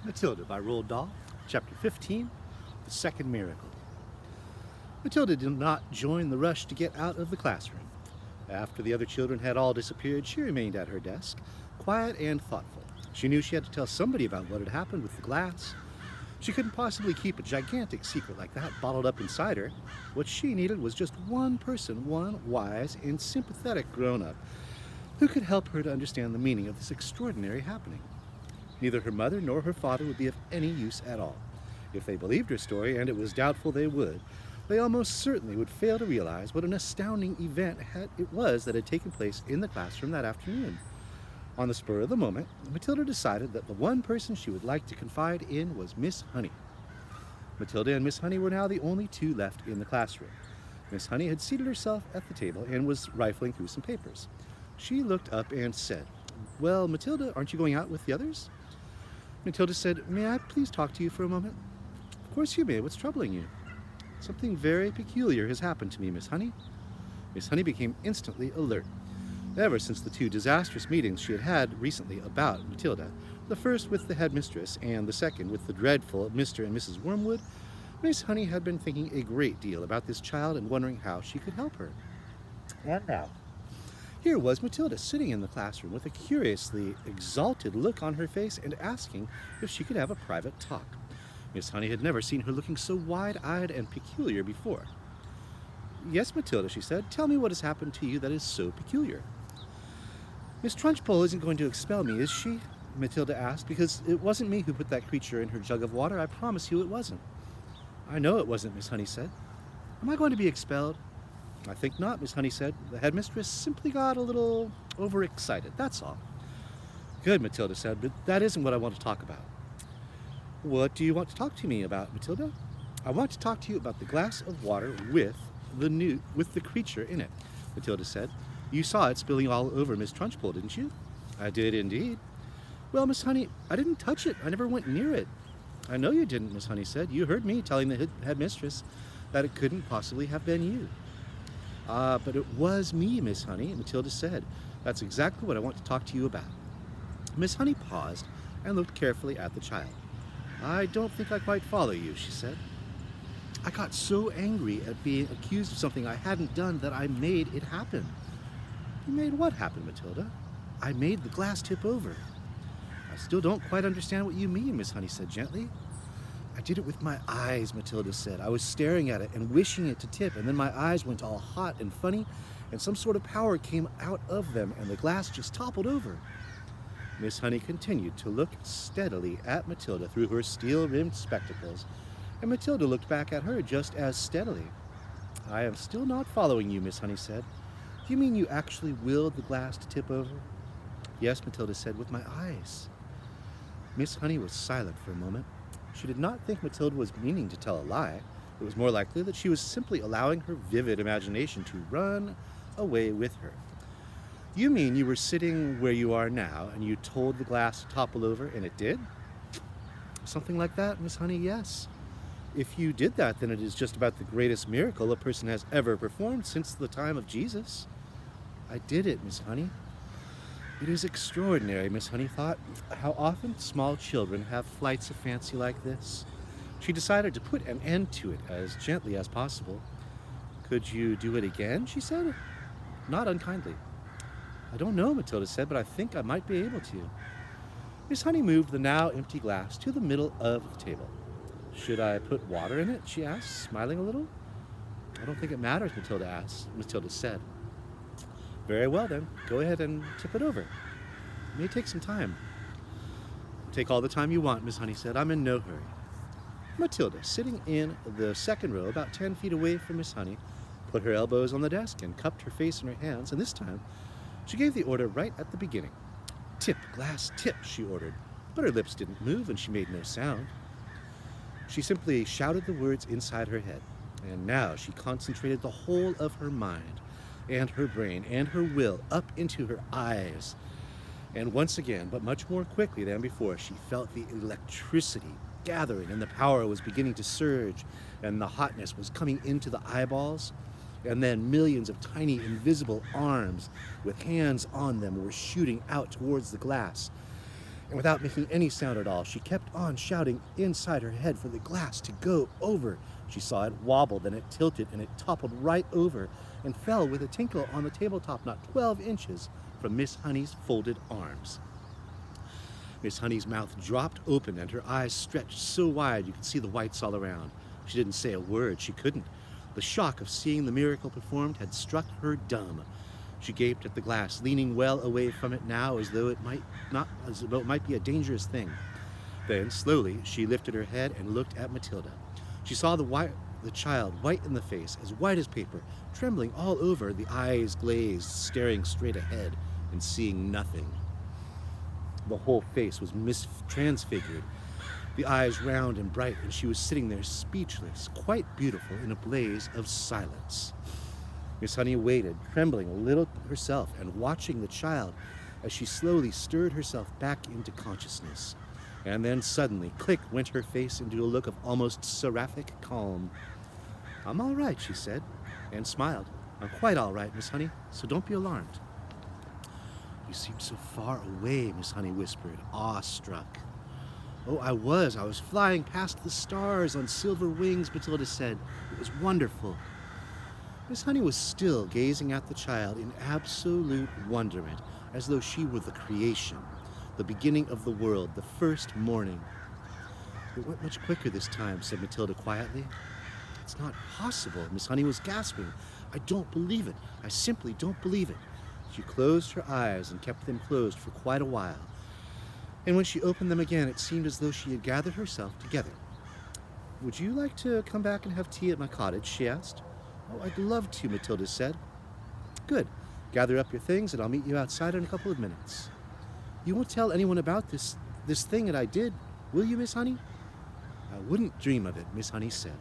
Matilda by Roald Dahl, Chapter 15, The Second Miracle. Matilda did not join the rush to get out of the classroom. After the other children had all disappeared, she remained at her desk, quiet and thoughtful. She knew she had to tell somebody about what had happened with the glass. She couldn't possibly keep a gigantic secret like that bottled up inside her. What she needed was just one person, one wise and sympathetic grown-up, who could help her to understand the meaning of this extraordinary happening. Neither her mother nor her father would be of any use at all. If they believed her story, and it was doubtful they would, they almost certainly would fail to realize what an astounding event it was that had taken place in the classroom that afternoon. On the spur of the moment, Matilda decided that the one person she would like to confide in was Miss Honey. Matilda and Miss Honey were now the only two left in the classroom. Miss Honey had seated herself at the table and was rifling through some papers. She looked up and said, "Well, Matilda, aren't you going out with the others?" Matilda said, "May I please talk to you for a moment?" "Of course you may. What's troubling you?" "Something very peculiar has happened to me, Miss Honey." Miss Honey became instantly alert. Ever since the two disastrous meetings she had had recently about Matilda, the first with the headmistress and the second with the dreadful Mr. and Mrs. Wormwood, Miss Honey had been thinking a great deal about this child and wondering how she could help her. And now, here was Matilda sitting in the classroom with a curiously exalted look on her face and asking if she could have a private talk. Miss Honey had never seen her looking so wide-eyed and peculiar before. "Yes, Matilda," she said, "tell me what has happened to you that is so peculiar." "Miss Trunchbull isn't going to expel me, is she?" Matilda asked, "because it wasn't me who put that creature in her jug of water. I promise you it wasn't." "I know it wasn't," Miss Honey said. "Am I going to be expelled?" "I think not," Miss Honey said. "The headmistress simply got a little overexcited, that's all." "Good," Matilda said, "but that isn't what I want to talk about." "What do you want to talk to me about, Matilda?" "I want to talk to you about the glass of water with the creature in it," Matilda said. "You saw it spilling all over Miss Trunchbull, didn't you?" "I did indeed." "Well, Miss Honey, I didn't touch it. I never went near it." "I know you didn't," Miss Honey said. "You heard me telling the headmistress that it couldn't possibly have been you." But it was me, Miss Honey," Matilda said. "That's exactly what I want to talk to you about." Miss Honey paused and looked carefully at the child. "I don't think I quite follow you," she said. "I got so angry at being accused of something I hadn't done that I made it happen." "You made what happen, Matilda?" "I made the glass tip over." "I still don't quite understand what you mean," Miss Honey said gently. "I did it with my eyes," Matilda said. "I was staring at it and wishing it to tip, and then my eyes went all hot and funny, and some sort of power came out of them, and the glass just toppled over." Miss Honey continued to look steadily at Matilda through her steel-rimmed spectacles, and Matilda looked back at her just as steadily. "I am still not following you," Miss Honey said. "Do you mean you actually willed the glass to tip over?" "Yes," Matilda said, "with my eyes." Miss Honey was silent for a moment. She did not think Matilda was meaning to tell a lie. It was more likely that she was simply allowing her vivid imagination to run away with her. "You mean you were sitting where you are now, and you told the glass to topple over, and it did?" "Something like that, Miss Honey, yes. If you did that, then it is just about the greatest miracle a person has ever performed since the time of Jesus." "I did it, Miss Honey." It is extraordinary, Miss Honey thought, how often small children have flights of fancy like this. She decided to put an end to it as gently as possible. "Could you do it again?" she said, not unkindly. "I don't know," Matilda said, "but I think I might be able to." Miss Honey moved the now empty glass to the middle of the table. "Should I put water in it?" she asked, smiling a little. "I don't think it matters," Matilda said. "Very well, then. Go ahead and tip it over. It may take some time." "Take all the time you want," Miss Honey said. "I'm in no hurry." Matilda, sitting in the second row about 10 feet away from Miss Honey, put her elbows on the desk and cupped her face in her hands, and this time she gave the order right at the beginning. "Tip, glass, tip," she ordered, but her lips didn't move and she made no sound. She simply shouted the words inside her head, and now she concentrated the whole of her mind and her brain and her will up into her eyes. And once again, but much more quickly than before, she felt the electricity gathering, and the power was beginning to surge, and the hotness was coming into the eyeballs, and then millions of tiny invisible arms with hands on them were shooting out towards the glass. And without making any sound at all, she kept on shouting inside her head for the glass to go over. She saw it wobble, then it tilted, and it toppled right over and fell with a tinkle on the tabletop not 12 inches from Miss Honey's folded arms. Miss Honey's mouth dropped open and her eyes stretched so wide you could see the whites all around. She didn't say a word. She couldn't. The shock of seeing the miracle performed had struck her dumb. She gaped at the glass, leaning well away from it now as though it might be a dangerous thing. Then, slowly, she lifted her head and looked at Matilda. She saw the child, white in the face, as white as paper, trembling all over, the eyes glazed, staring straight ahead and seeing nothing. The whole face was transfigured, the eyes round and bright, and she was sitting there speechless, quite beautiful, in a blaze of silence. Miss Honey waited, trembling a little herself and watching the child as she slowly stirred herself back into consciousness. And then suddenly, click, went her face into a look of almost seraphic calm. "I'm all right," she said, and smiled. "I'm quite all right, Miss Honey, so don't be alarmed." "You seem so far away," Miss Honey whispered, awestruck. "Oh, I was flying past the stars on silver wings," Matilda said. "It was wonderful." Miss Honey was still gazing at the child in absolute wonderment, as though she were the creation, the beginning of the world, the first morning. "It went much quicker this time," said Matilda quietly. "It's not possible," Miss Honey was gasping. "I don't believe it. I simply don't believe it." She closed her eyes and kept them closed for quite a while. And when she opened them again, it seemed as though she had gathered herself together. "Would you like to come back and have tea at my cottage?" she asked. "Oh, I'd love to," Matilda said. "Good. Gather up your things and I'll meet you outside in a couple of minutes." "You won't tell anyone about this thing that I did, will you, Miss Honey?" "I wouldn't dream of it," Miss Honey said.